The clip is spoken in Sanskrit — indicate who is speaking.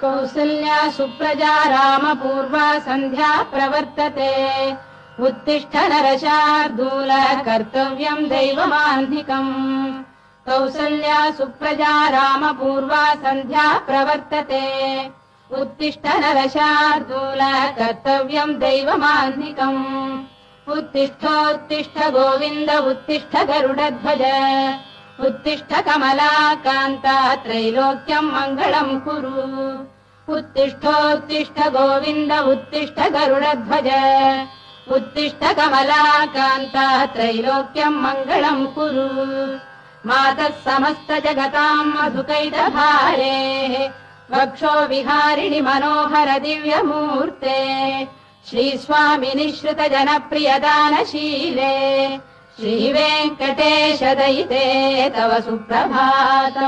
Speaker 1: कौसल्या सुप्रजा रामपूर्वा सन्ध्या प्रवर्तते उत्तिष्ठ नरशार्दूल कर्तव्यम् दैवमाह्निकम् कौसल्या सुप्रजा रामपूर्वा सन्ध्या प्रवर्तते उत्तिष्ठ नरशार्दूल कर्तव्यम् दैवमाह्निकम् उत्तिष्ठोत्तिष्ठ गोविन्द उत्तिष्ठ गरुडध्वज उत्तिष्ठ कमलाकान्ता त्रैलोक्यम् मङ्गलम् कुरु उत्तिष्ठोत्तिष्ठ गोविन्द उत्तिष्ठ गरुडध्वज उत्तिष्ठ कमलाकान्ता त्रैलोक्यम् मङ्गलम् कुरु मातः समस्त जगताम् मधुकैटभारेः वक्षो विहारिणि मनोहर दिव्यमूर्ते श्रीस्वामिनि श्रुत जनप्रियदानशीले श्रीवेङ्कटेश दयिते तव सुप्रभातम्।